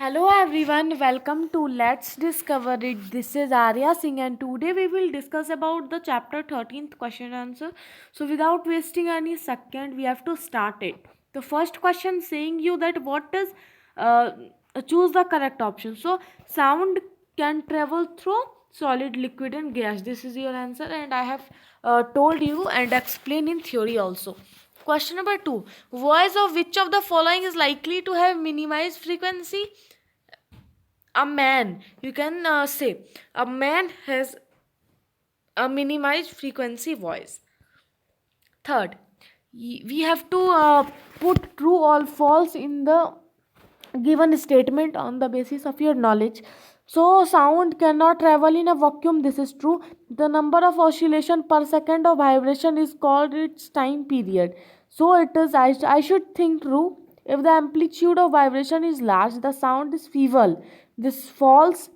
Hello everyone, welcome to Let's Discover It. This is Arya Singh and today we will discuss about the chapter 13th question answer. So without wasting any second, we have to start it. The first question saying you that what is uh, choose the correct option. So sound can travel through solid, liquid and gas. This is your answer and I have told you and explained in theory also. Question number 2. Voice of which of the following is likely to have minimized frequency? A man, you can say a man has a minimized frequency voice. Third, we have to put true or false in the given statement on the basis of your knowledge. So sound cannot travel in a vacuum. This is true. The number of oscillation per second of vibration is called its time period. So it is I should think true. If the amplitude of vibration is large, the sound is feeble. This false.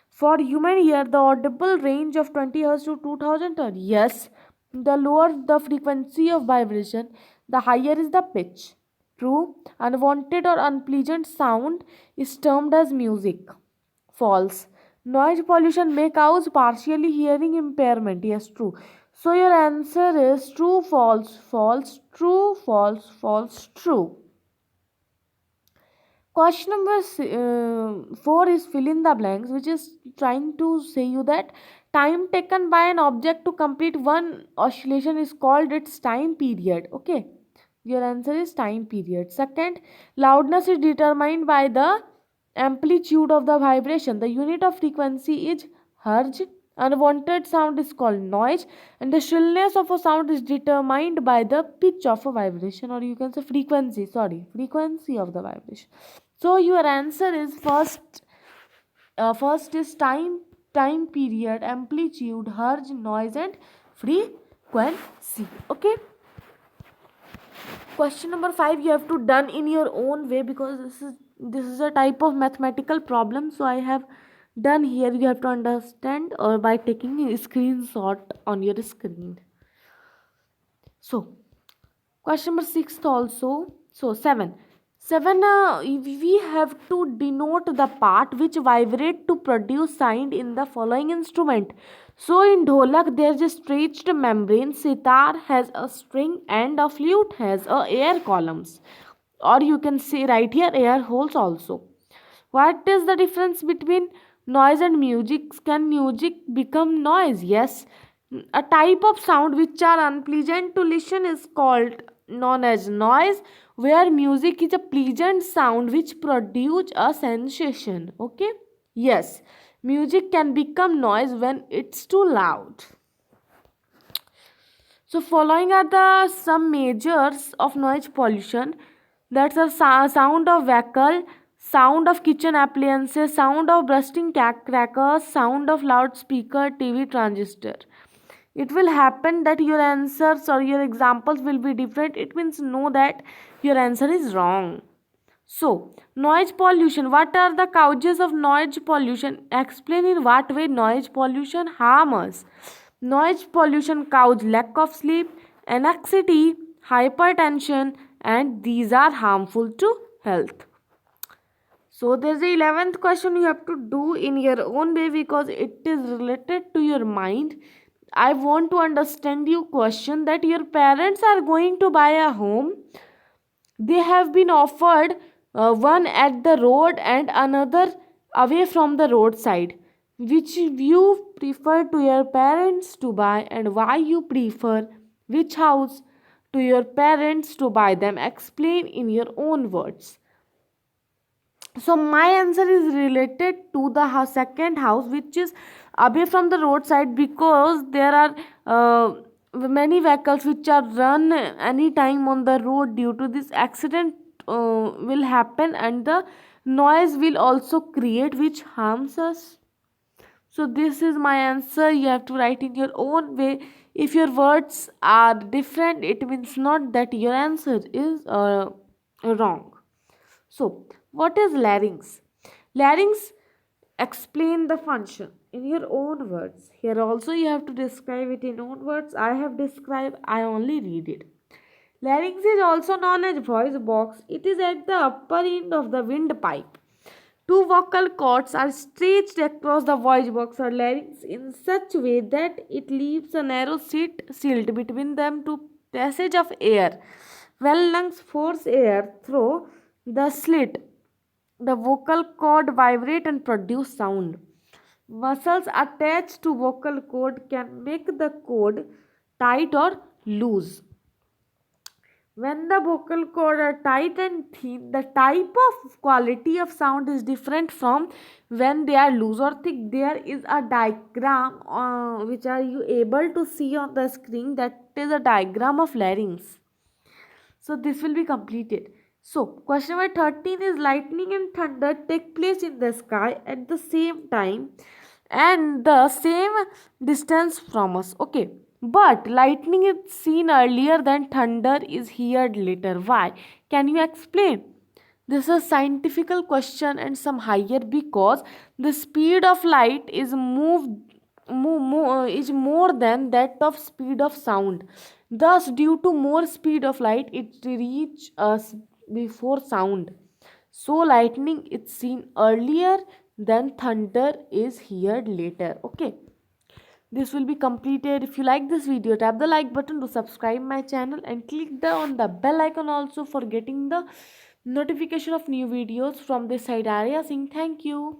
For human ear, the audible range of 20 Hz to 2000 Hz. Yes, the lower the frequency of vibration, the higher is the pitch. True, unwanted or unpleasant sound is termed as music. False. Noise pollution may cause partially hearing impairment. Yes, true. So your answer is true, false, false, true, false, false, true. Question number 4 is fill in the blanks, which is trying to say you that time taken by an object to complete one oscillation is called its time period. Okay, your answer is time period. Second, loudness is determined by the amplitude of the vibration. The unit of frequency is hertz. Unwanted sound is called noise, and the shrillness of a sound is determined by the pitch of a vibration, or you can say frequency. Sorry, frequency of the vibration. So your answer is first. First is time period, amplitude, hertz, noise, and frequency. Okay. Question number 5 you have to done in your own way because this is a type of mathematical problem. So I have done here. You have to understand or by taking a screenshot on your screen. So question number 6 also. So 7. 7 we have to denote the part which vibrate to produce sound in the following instrument. So in dholak there is a stretched membrane, sitar has a string and a flute has a air columns. Or you can say right here air holes also. What is the difference between noise and music? Can music become noise? Yes. A type of sound which are unpleasant to listen is called known as noise, where music is a pleasant sound which produce a sensation. Okay? Yes. Music can become noise when it's too loud. So following are the some measures of noise pollution. That's a sound of vehicle, sound of kitchen appliances, sound of bursting crackers, sound of loudspeaker, TV, transistor. It will happen that your answers or your examples will be different. It means know that your answer is wrong. So, noise pollution. What are the causes of noise pollution? Explain in what way noise pollution harm us. Noise pollution causes lack of sleep, anxiety, hypertension, and these are harmful to health. So there's the 11th question you have to do in your own way because it is related to your mind. I want to understand you question that your parents are going to buy a home. They have been offered one at the road and another away from the roadside. Which you prefer to your parents to buy and why you prefer which house to your parents to buy them? Explain in your own words. So my answer is related to the second house which is away from the roadside because there are many vehicles which are run anytime on the road. Due to this accident will happen and the noise will also create which harms us. So this is my answer. You have to write in your own way. If your words are different, it means not that your answer is wrong. So, what is larynx? Larynx explain the function in your own words. Here also you have to describe it in own words. I have described, I only read it. Larynx is also known as voice box. It is at the upper end of the windpipe. Two vocal cords are stretched across the voice box or larynx in such a way that it leaves a narrow slit between them to passage of air. When lungs force air through the slit, the vocal cord vibrate and produce sound. Muscles attached to vocal cord can make the cord tight or loose. When the vocal cord are tight and thin, the type of quality of sound is different from when they are loose or thick. There is a diagram which are you able to see on the screen. That is a diagram of larynx. So this will be completed. So question number 13 is lightning and thunder take place in the sky at the same time and the same distance from us. Okay. But lightning is seen earlier than thunder is heard later. Why? Can you explain? This is a scientific question and some higher because the speed of light is is more than that of speed of sound. Thus, due to more speed of light, it reach us before sound. So, lightning is seen earlier than thunder is heard later. Okay. This will be completed. If you like this video, tap the like button to subscribe my channel and click on the bell icon also for getting the notification of new videos from this side area. Saying thank you.